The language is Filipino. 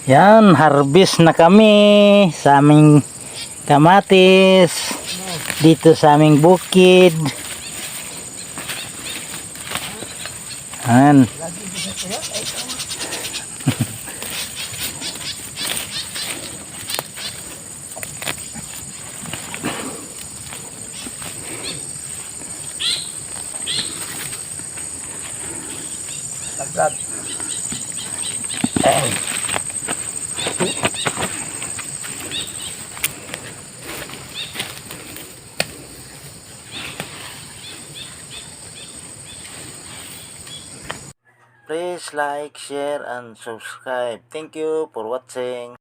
Yan, harvest na kami sa aming kamatis dito sa aming bukid. Yan. Please like, share, and subscribe. Thank you for watching.